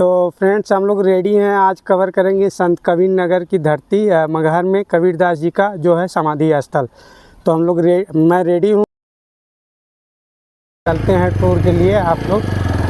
तो फ्रेंड्स हम लोग रेडी हैं, आज कवर करेंगे संत कबीर नगर की धरती मगहर में कबीरदास जी का जो है समाधि स्थल। तो हम लोग मैं रेडी हूँ, चलते हैं टूर के लिए। आप लोग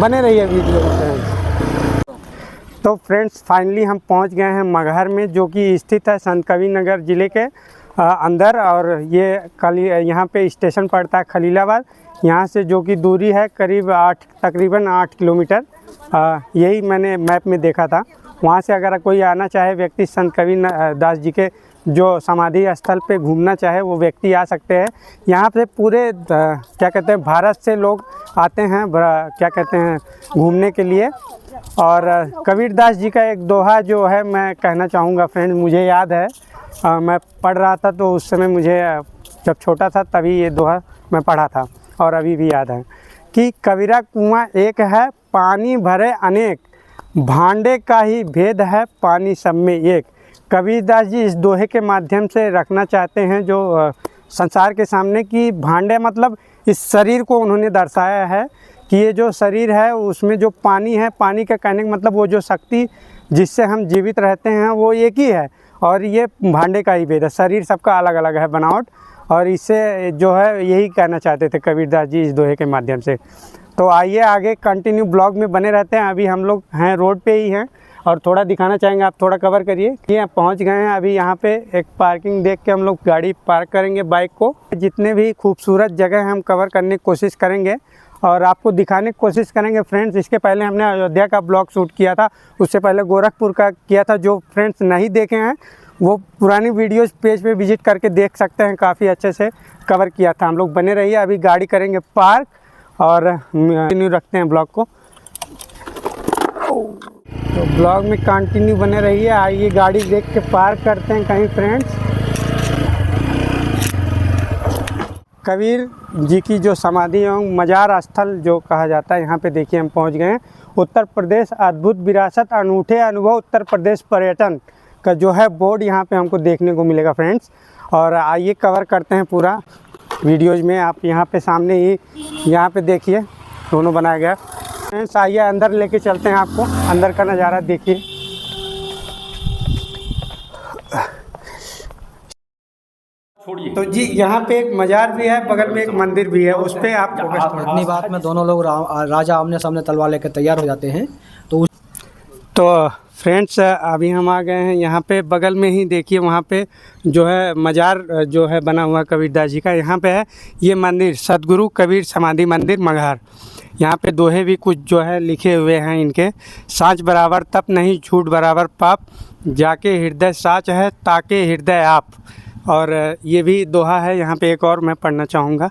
बने रहिए वीडियो में फ्रेंड्स। तो फ्रेंड्स फाइनली हम पहुँच गए हैं मगहर में, जो कि स्थित है संत कबीर नगर ज़िले के अंदर। और ये यहाँ पे स्टेशन पड़ता है खलीलाबाद। यहाँ से जो कि दूरी है तकरीबन 8 किलोमीटर। यही मैंने मैप में देखा था। वहाँ से अगर कोई आना चाहे व्यक्ति संत कबीर दास जी के जो समाधि स्थल पे घूमना चाहे वो व्यक्ति आ सकते हैं। यहाँ पे पूरे क्या कहते हैं भारत से लोग आते हैं घूमने के लिए। और कबीरदास जी का एक दोहा जो है मैं कहना चाहूँगा फ्रेंड्स, मुझे याद है। मैं पढ़ रहा था तो उस समय मुझे जब छोटा था तभी ये दोहा मैं पढ़ा था और अभी भी याद है कि कबीरा कुआं एक है पानी भरे अनेक, भांडे का ही भेद है पानी सब में एक। कबीरदास जी इस दोहे के माध्यम से रखना चाहते हैं जो संसार के सामने कि भांडे मतलब इस शरीर को उन्होंने दर्शाया है कि ये जो शरीर है उसमें जो पानी है, पानी का कहने का मतलब वो जो शक्ति जिससे हम जीवित रहते हैं वो एक ही है। और ये भांडे का ही भेद है, शरीर सबका अलग अलग है बनावट। और इससे जो है यही कहना चाहते थे कबीरदास जी इस दोहे के माध्यम से। तो आइए आगे कंटिन्यू ब्लॉग में बने रहते हैं। अभी हम लोग हैं रोड पे ही हैं और थोड़ा दिखाना चाहेंगे, आप थोड़ा कवर करिए कि यहाँ पहुँच गए हैं। अभी यहाँ पे एक पार्किंग देख के हम लोग गाड़ी पार्क करेंगे बाइक को। जितने भी खूबसूरत जगह हम कवर करने की कोशिश करेंगे और आपको दिखाने की कोशिश करेंगे फ्रेंड्स। इसके पहले हमने अयोध्या का ब्लॉग शूट किया था, उससे पहले गोरखपुर का किया था। जो फ्रेंड्स नहीं देखे हैं वो पुरानी वीडियोस पेज पे विजिट करके देख सकते हैं, काफ़ी अच्छे से कवर किया था हम लोग। बने रहिए, अभी गाड़ी करेंगे पार्क और कंटिन्यू रखते हैं ब्लॉग को। तो ब्लॉग में कंटिन्यू बने रहिए। आइए गाड़ी देख के पार्क करते हैं कहीं फ्रेंड्स। कबीर जी की जो समाधि एवं मजार स्थल जो कहा जाता है, यहाँ पे देखिए हम पहुँच गए हैं। उत्तर प्रदेश अद्भुत विरासत अनूठे अनुभव उत्तर प्रदेश पर्यटन का जो है बोर्ड यहाँ पे हमको देखने को मिलेगा फ्रेंड्स। और आइए कवर करते हैं पूरा वीडियोज़ में। आप यहाँ पे सामने ही यहाँ पे देखिए दोनों बनाया गया फ्रेंड्स। आइए अंदर लेके चलते हैं, आपको अंदर का नज़ारा देखिए। तो जी यहाँ पे एक मजार भी है, बगल में एक मंदिर भी है, उस पर आप इतनी बात में दोनों लोग राजा आमने सामने तलवार लेकर तैयार हो जाते हैं। तो फ्रेंड्स अभी हम आ गए हैं यहाँ पे, बगल में ही देखिए वहाँ पे जो है मजार जो है बना हुआ कबीरदास जी का। यहाँ पे है ये मंदिर सतगुरु कबीर समाधि मंदिर मगहर। यहाँ पे दोहे भी कुछ जो है लिखे हुए हैं इनके। साँच बराबर तप नहीं, झूठ बराबर पाप, जाके हृदय साँच है ताके हृदय आप। और ये भी दोहा है यहाँ पे एक और मैं पढ़ना चाहूँगा।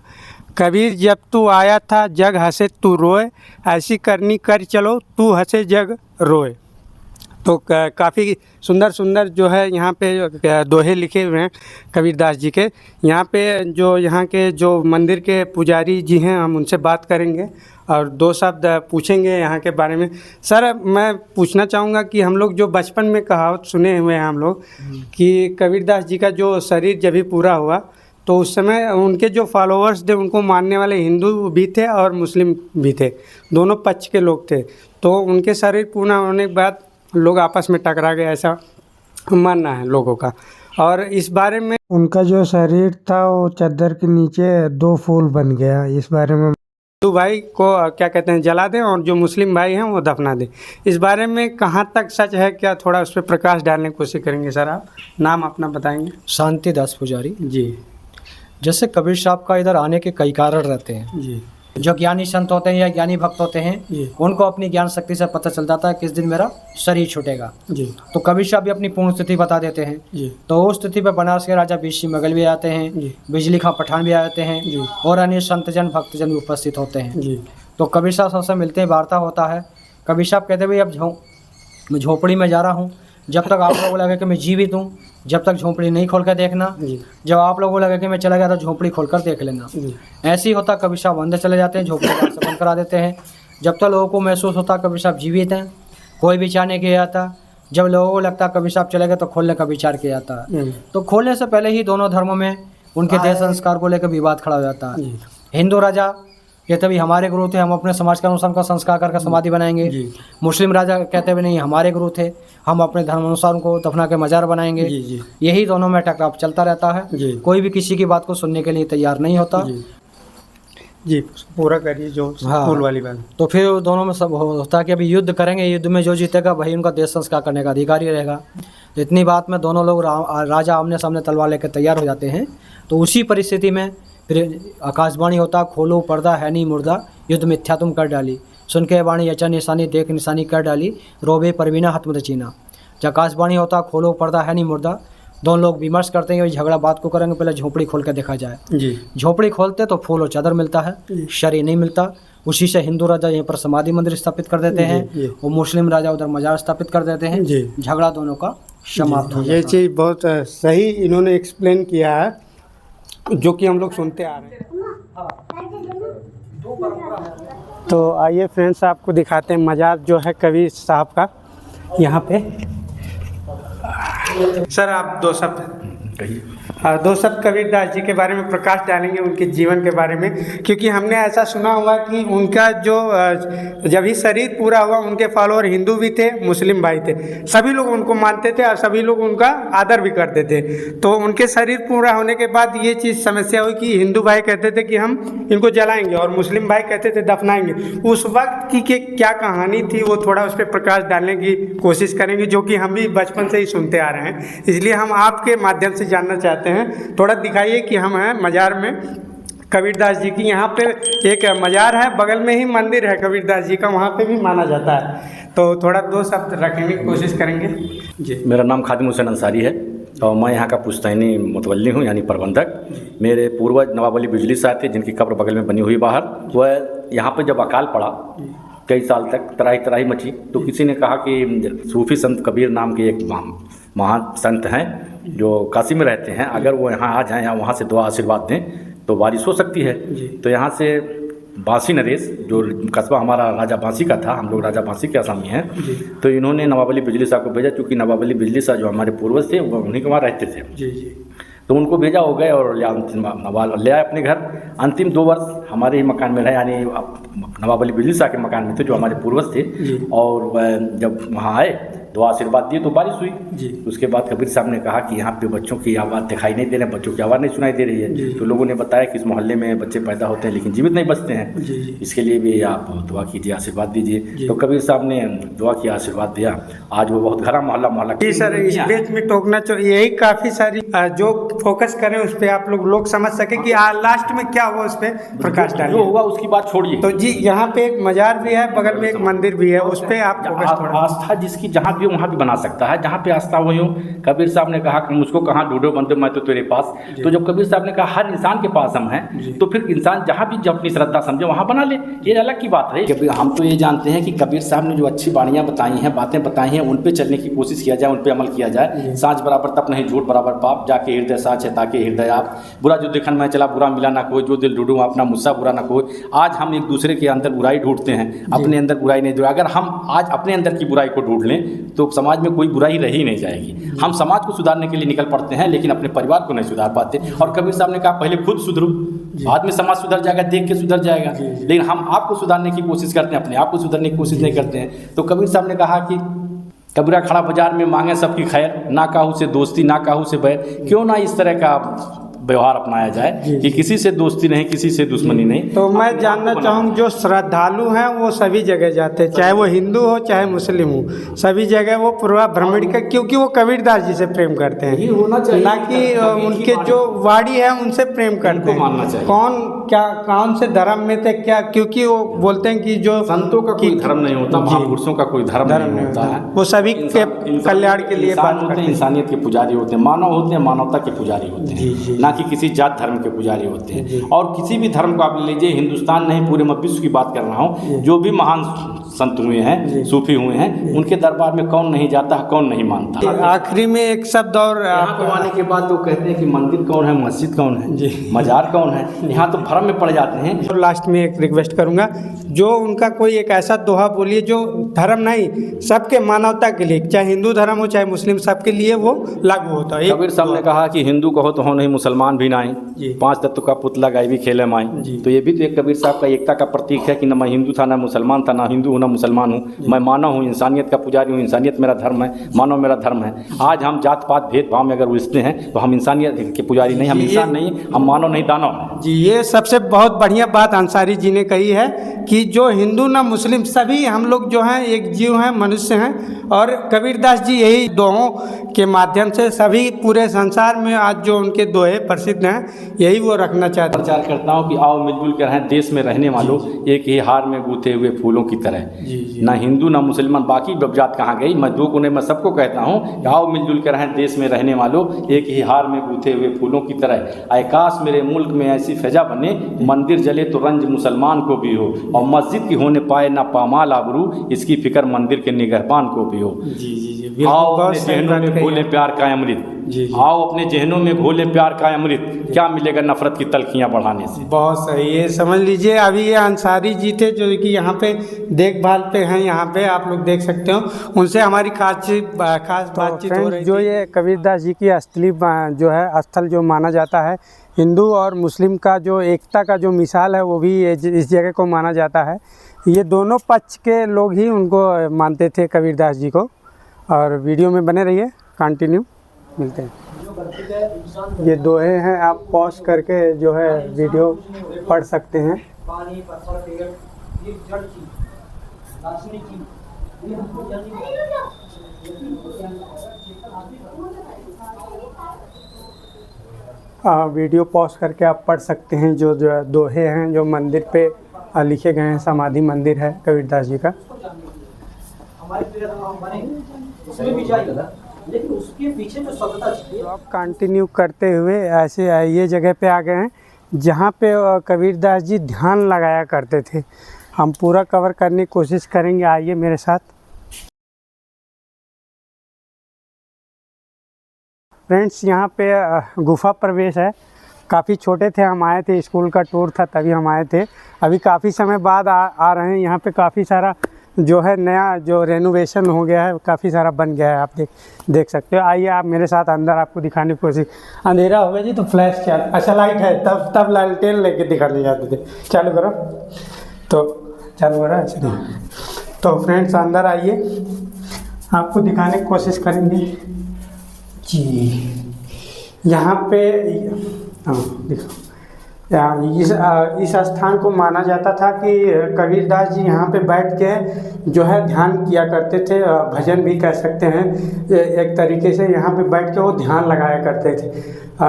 कबीर जब तू आया था जग हंसे तू रोए, ऐसी करनी कर चलो तू हंसे जग रोए। तो काफ़ी सुंदर सुंदर जो है यहाँ पे दोहे लिखे हुए हैं कबीरदास जी के। यहाँ पे जो यहाँ के जो मंदिर के पुजारी जी हैं हम उनसे बात करेंगे और 2 शब्द पूछेंगे यहाँ के बारे में। सर मैं पूछना चाहूँगा कि हम लोग जो बचपन में कहावत सुने हुए हैं हम लोग कि कबीरदास जी का जो शरीर जब भी पूरा हुआ तो उस समय उनके जो फॉलोअर्स थे उनको मानने वाले हिंदू भी थे और मुस्लिम भी थे, दोनों पक्ष के लोग थे। तो उनके शरीर पूरा होने के बाद लोग आपस में टकरा गए, ऐसा मानना है लोगों का। और इस बारे में उनका जो शरीर था वो चादर के नीचे 2 फूल बन गया। इस बारे में हिंदू भाई को क्या कहते हैं जला दें और जो मुस्लिम भाई हैं वो दफना दें। इस बारे में कहाँ तक सच है, क्या थोड़ा उस पर प्रकाश डालने की कोशिश करेंगे सर? आप नाम अपना बताएंगे? शांति दास पुजारी जी। जैसे कबीर साहब का इधर आने के कई कारण रहते हैं जी। जो ज्ञानी संत होते हैं या ज्ञानी भक्त होते हैं उनको अपनी ज्ञान शक्ति से पता चल जाता है किस दिन मेरा शरीर छूटेगा। जी। तो कबीर साहब भी अपनी पूर्ण स्थिति बता देते हैं। जी। तो उस स्थिति पर बनारस के राजा बीसी मुगल भी आते हैं, बिजली खां पठान भी आते हैं। जी। और अन्य संतजन भक्तजन भी उपस्थित होते हैं। जी। तो कबीर साहब सबसे मिलते हैं, वार्ता होता है। कबीर साहब कहते भाई अब मैं झोपड़ी में जा रहा हूँ, जब तक आप लोगों को लगे कि मैं जीवित हूँ जब तक झोपड़ी नहीं खोल कर देखना, जब आप लोगों को लगे कि मैं चला गया तो झोपड़ी खोल कर देख लेना। ऐसे ही होता, कबीर साहब अंदर चले जाते हैं, झोपड़ी बाहर से बंद करा देते हैं। जब तक लोगों को महसूस होता कबीर साहब जीवित हैं, कोई विचार नहीं किया जाता। जब लोगों को लगता कबीर साहब चले गए तो खोलने का विचार किया जाता है। तो खोलने से पहले ही दोनों धर्मों में उनके देह संस्कार को लेकर विवाद खड़ा हो जाता है। हिंदू राजा कहते भाई हमारे गुरु थे, हम अपने समाज के अनुसार उनका संस्कार करके समाधि बनाएंगे। मुस्लिम राजा कहते भी नहीं हमारे गुरु थे, हम अपने धर्म अनुसार उनको दफना के मजार बनाएंगे। यही दोनों में टकराव चलता रहता है, कोई भी किसी की बात को सुनने के लिए तैयार नहीं होता। जी पूरा करिए जो फूल वाली बात। तो फिर दोनों में सब होता है कि अभी युद्ध करेंगे, युद्ध में जो जीतेगा वही उनका देश संस्कार करने का अधिकारी रहेगा। तो इतनी बात में दोनों लोग राजा आमने सामने तलवार लेकर तैयार हो जाते हैं। तो उसी परिस्थिति में फिर आकाशवाणी होता, खोलो पर्दा है नहीं मुर्दा, युद्ध मिथ्या तुम कर डाली, सुन के वाणी यचा निशानी देख निशानी कर डाली, रोबे परवीना हाथ मत चीना। जब आकाशवाणी होता, खोलो पर्दा है नहीं मुर्दा, दोनों लोग विमर्श करते हैं, झगड़ा बात को करेंगे, पहले झोपड़ी खोल के देखा जाए। जी झोपड़ी खोलते तो फूल और चादर मिलता है, शरीर नहीं मिलता। उसी से हिंदू राजा यहीं पर समाधि मंदिर स्थापित कर देते हैं और मुस्लिम राजा उधर मजार स्थापित कर देते हैं। झगड़ा दोनों का समाप्त हो जाता है। ये चीज़ बहुत सही इन्होंने एक्सप्लेन किया है, जो कि हम लोग सुनते आ रहे हैं। तो आइए फ्रेंड्स आपको दिखाते हैं मजार जो है कबीर साहब का यहाँ पे। सर आप दो शब्द कहिए। दो शब्द कबीरदास जी के बारे में प्रकाश डालेंगे, उनके जीवन के बारे में, क्योंकि हमने ऐसा सुना हुआ कि उनका जो जब ही शरीर पूरा हुआ उनके फॉलोअर हिंदू भी थे, मुस्लिम भाई थे, सभी लोग उनको मानते थे और सभी लोग उनका आदर भी करते थे। तो उनके शरीर पूरा होने के बाद ये चीज़ समस्या हुई कि हिंदू भाई कहते थे कि हम इनको जलाएंगे और मुस्लिम भाई कहते थे दफनाएंगे। उस वक्त की क्या कहानी थी वो थोड़ा उस पर प्रकाश डालने की कोशिश करेंगे, जो कि हम भी बचपन से ही सुनते आ रहे हैं, इसलिए हम आपके माध्यम से जानना चाहते हैं। थोड़ा दिखाइए कि हम हैं मजार में कबीरदास जी की। यहाँ पे एक मजार है, बगल में ही मंदिर है कबीरदास जी का, वहाँ पे भी माना जाता है। तो थोड़ा दो शब्द रखने की कोशिश करेंगे। जी मेरा नाम खादिम हुसैन अंसारी है और मैं यहाँ का पुश्तैनी मुतवल्ली हूँ, यानी प्रबंधक। मेरे पूर्वज नवाब अली बिजली साहब थे, जिनकी कब्र बगल में बनी हुई बाहर। वह यहाँ पर जब अकाल पड़ा, कई साल तक तराही मची, तो किसी ने कहा कि सूफी संत कबीर नाम के एक महान संत हैं जो काशी में रहते हैं, अगर वो यहाँ आ जाएँ या वहाँ से दुआ आशीर्वाद दें तो बारिश हो सकती है। तो यहाँ से बांसी नरेश, जो कस्बा हमारा राजा बांसी का था, हम लोग राजा बांसी के आसामी हैं, तो इन्होंने नवाब अली बिजली साहब को भेजा, क्योंकि नवाब अली बिजली साहब जो हमारे पूर्वज थे वो उन्हीं के वहाँ रहते थे। तो उनको भेजा, हो गए और नवाब ले आए अपने घर। अंतिम 2 वर्ष हमारे ही मकान में रहे, यानी नवाब अली बिजली साहब के मकान में थे जो हमारे पूर्वज थे। और जब वहाँ आए दुआ आशीर्वाद दिए तो बारिश हुई। उसके बाद कबीर साहब ने कहा कि यहाँ पे बच्चों की आवाज़ दिखाई नहीं दे रही, बच्चों की आवाज़ नहीं सुनाई दे रही है। तो लोगों ने बताया कि इस मोहल्ले में बच्चे पैदा होते हैं लेकिन जीवित नहीं बचते हैं, इसके लिए भी आप दुआ कीजिए, आशीर्वाद दीजिए। तो कबीर साहब ने दुआ की, आशीर्वाद दिया। आज वो बहुत घरा मोहल्ला जी सर, इस बीच में टोकना चाहिए, यही काफ़ी सारी जो फोकस करें उस पर आप लोग समझ सके कि लास्ट में क्या हुआ, उस पर प्रकाश डालिए। जो हुआ उसकी बात छोड़िए। तो जी यहाँ पे एक मजार भी है, बगल में एक मंदिर भी है, उस पर आप आस्था जिसकी जहाँ भी वहाँ भी बना सकता है, जहाँ पे आस्था वही हो। कबीर साहब ने कहा कि मुझको कहाँ ढूंढो बंदे, मैं तो तेरे पास। तो जब कबीर साहब ने कहा हर इंसान के पास हम हैं, तो फिर इंसान जहाँ भी जब अपनी श्रद्धा समझे वहाँ बना ले, ये अलग की बात है। हम तो ये जानते हैं कि कबीर साहब ने जो अच्छी वाणियाँ बताई हैं, बातें बताई हैं, उन पे चलने की कोशिश किया जाए, उन पे अमल किया जाए। साँझ बराबर तप नहीं, झूठ बराबर पाप, जाके हृदय साच है ताकि हृदय आप। बुरा जो देखन में चला, बुरा मिला ना कोई, जो दिल ढूंढूं अपना मुझसा बुरा ना कोई। आज हम एक दूसरे के अंदर बुराई ढूंढते हैं, अपने अंदर बुराई नहीं ढूंढ। अगर हम आज अपने अंदर की बुराई को ढूंढ लें तो समाज में कोई बुराई रही नहीं जाएगी। हम समाज को सुधारने के लिए निकल पड़ते हैं लेकिन अपने परिवार को नहीं सुधार पाते। और कबीर साहब ने कहा पहले खुद सुधरो, बाद में समाज सुधर जाएगा, देख के सुधर जाएगा। लेकिन हम आपको सुधारने की कोशिश करते हैं, अपने आप को सुधारने की कोशिश नहीं करते हैं। तो कबीर साहब ने कहा कि कबीरा खड़ा बाजार में मांगे सबकी खैर, ना काहू से दोस्ती ना काहू से बैर। क्यों ना इस तरह का व्यवहार अपनाया जाए कि किसी से दोस्ती नहीं, किसी से दुश्मनी नहीं। तो मैं जानना चाहूँ, जो श्रद्धालु हैं वो सभी जगह जाते हैं, चाहे वो हिंदू हो चाहे मुस्लिम हो, सभी जगह वो पूरा भ्रमण का, क्योंकि वो कबीरदास जी से प्रेम करते हैं, होना चाहिए ना कि उनके जो वाणी है उनसे प्रेम करते हैं। मानना चाहिए। कौन से धर्म में थे क्या, क्योंकि वो बोलते हैं कि जो संतों का कोई धर्म नहीं होता, महापुरुषों का कोई धर्म नहीं होता है, वो सभी के कल्याण के लिए बात करते हैं। इंसानियत के पुजारी होते हैं, मानव होते हैं, मानवता के पुजारी होते हैं, ना कि किसी जात धर्म के पुजारी होते हैं। और किसी भी धर्म को आप ले लीजिए, हिंदुस्तान नहीं पूरे विश्व की बात कर रहा हूँ, जो भी महान संत हुए हैं, सूफी हुए हैं, उनके दरबार में कौन नहीं जाता, कौन नहीं मानता। आखिरी में एक शब्द और आपको आने के बाद वो कहते हैं कि मंदिर कौन है, मस्जिद कौन है, मजार कौन है, यहाँ तो भ्रम में पड़ जाते हैं। और लास्ट में एक रिक्वेस्ट करूंगा, जो उनका कोई एक ऐसा दोहा बोलिए जो धर्म नहीं, सबके मानवता के लिए, चाहे हिंदू धर्म हो चाहे मुस्लिम, सबके लिए वो लागू होता है। कबीर साहब ने कहा कि हिंदू कहो तो हो नहीं, मुसलमान मुसलमान भी नाई, जी। 5 तत्व का पुतला गाय भी खेले माई। जी। तो ये भी तो एक कबीर साहब का एकता का प्रतीक है कि न मैं हिंदू था, ना मुसलमान था, ना हिंदू हूँ, ना मुसलमान हूँ। मैं मानव हूँ, इंसानियत का पुजारी हूँ, इंसानियत मेरा धर्म है, मानव मेरा धर्म है। आज हम जात पात भेदभाव में अगर उलझते हैं तो हम इंसानियत के पुजारी नहीं, हम जी, इंसान नहीं, हम मानव नहीं, दानव हैं। जी, ये सबसे बहुत बढ़िया बात अंसारी जी ने कही है कि जो हिंदू ना मुस्लिम सभी हम लोग जो हैं एक जीव हैं, मनुष्य हैं। और कबीरदास जी यही दोहों के माध्यम से सभी पूरे संसार में आज जो उनके दोहे प्रसिद्ध हैं यही वो रखना चाहते हैं। प्रचार करता हूँ कि आओ मिलजुल कर रहें, देश में रहने वालों एक ही हार में गूंथे हुए फूलों की तरह। ना हिंदू ना मुसलमान, बाकी जात कहाँ गई, मैं दो कोने में सबको कहता हूँ कि आओ मिलजुल कर रहें, देश में रहने वालों एक ही हार में गूंथे हुए फूलों की तरह। आकाश मेरे मुल्क में ऐसी फैजा बने, मंदिर जले तो रंज मुसलमान को भी हो, और मस्जिद की होने पाए ना पामाल आबरू, इसकी फिक्र मंदिर के निगहबान को भी हो। जी जी जी, आओ बहुत अपने सही जहनों बात में कही घोले है। प्यार का अमृत। जी, जी। आओ अपने जहनों में घोले प्यार का अमृत, क्या मिलेगा नफरत की तलखियां बढ़ाने से। बहुत सही, ये समझ लीजिए। अभी ये अंसारी जी थे जो कि यहाँ पे देखभाल पे हैं, यहाँ पे आप लोग देख सकते हो, उनसे हमारी खास बातचीत हो रही थी। जो ये कबीरदास जी की असली जो है स्थल जो माना जाता है, हिंदू और मुस्लिम का जो एकता का जो मिसाल है, वो भी इस जगह को माना जाता है। ये दोनों पक्ष के लोग ही उनको मानते थे, कबीरदास जी को। और वीडियो में बने रहिए, कंटिन्यू मिलते हैं। ये दोहे हैं, आप पॉज करके जो है वीडियो पढ़ सकते हैं। पानी, पत्थर, पेड़, ये जड़ की, दार्शनिक की, वीडियो पॉज करके आप पढ़ सकते हैं जो दोहे हैं जो मंदिर पे लिखे गए हैं। समाधि मंदिर है कबीरदास जी का। हमारे प्रियतम हम बने, उसमें भी जाएगा, लेकिन उसके पीछे जो सतता चाहिए। तो आप कंटिन्यू करते हुए ऐसे ये जगह पे आ गए हैं जहाँ पे कबीरदास जी ध्यान लगाया करते थे। हम पूरा कवर करने की कोशिश करेंगे, आइए मेरे साथ। फ्रेंड्स, यहाँ पे गुफा प्रवेश है। काफ़ी छोटे थे हम आए थे, स्कूल का टूर था तभी हम आए थे। अभी काफ़ी समय बाद आ रहे हैं। यहाँ पे काफ़ी सारा जो है नया जो रेनोवेशन हो गया है, काफ़ी सारा बन गया है। आप देख सकते हो। आइए आप मेरे साथ अंदर, आपको दिखाने की कोशिश। अंधेरा हो गया जी तो फ्लैश चल, अच्छा लाइट है, तब लालटेन लेके दिखाने जाते थे। चालू करो, तो चालू करो, ऐसे नहीं। तो फ्रेंड्स अंदर आइए, आपको दिखाने की कोशिश करेंगे जी। यहाँ पे देखो, इस स्थान को माना जाता था कि कबीरदास जी यहाँ पे बैठ के जो है ध्यान किया करते थे, भजन भी कह सकते हैं एक तरीके से। यहाँ पे बैठ के वो ध्यान लगाया करते थे।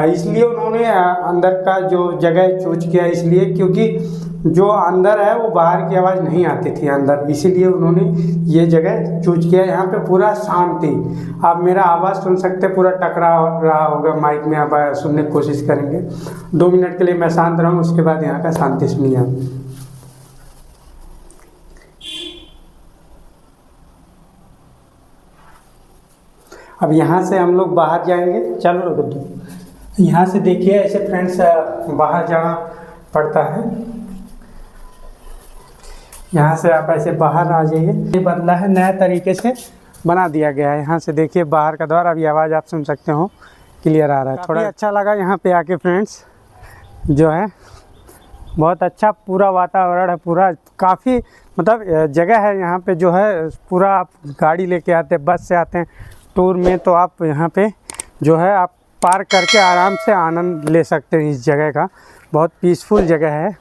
इसलिए उन्होंने अंदर का जो जगह चूज किया, इसलिए क्योंकि जो अंदर है वो बाहर की आवाज़ नहीं आती थी अंदर, इसीलिए उन्होंने ये जगह चूज किया। यहाँ पे पूरा शांति, आप मेरा आवाज़ सुन सकते, पूरा टकरा रहा होगा माइक में, आप सुनने की कोशिश करेंगे। 2 मिनट के लिए मैं शांत रहूँ, उसके बाद यहाँ का शांति सुनिए आप। अब यहाँ से हम लोग बाहर जाएंगे, चलो रुको तो। यहाँ से देखिए ऐसे फ्रेंड्स बाहर जाना पड़ता है। यहाँ से आप ऐसे बाहर आ जाइए। ये बदला है, नया तरीके से बना दिया गया है। यहाँ से देखिए बाहर का द्वार। अभी आवाज़ आप सुन सकते हो, क्लियर आ रहा है। थोड़ा अच्छा लगा यहाँ पे आके फ्रेंड्स, जो है बहुत अच्छा पूरा वातावरण है। पूरा काफ़ी मतलब जगह है यहाँ पे, जो है पूरा आप गाड़ी लेके आते हैं, बस से आते हैं टूर में, तो आप यहाँ पे जो है आप पार्क करके आराम से आनंद ले सकते हैं इस जगह का। बहुत पीसफुल जगह है।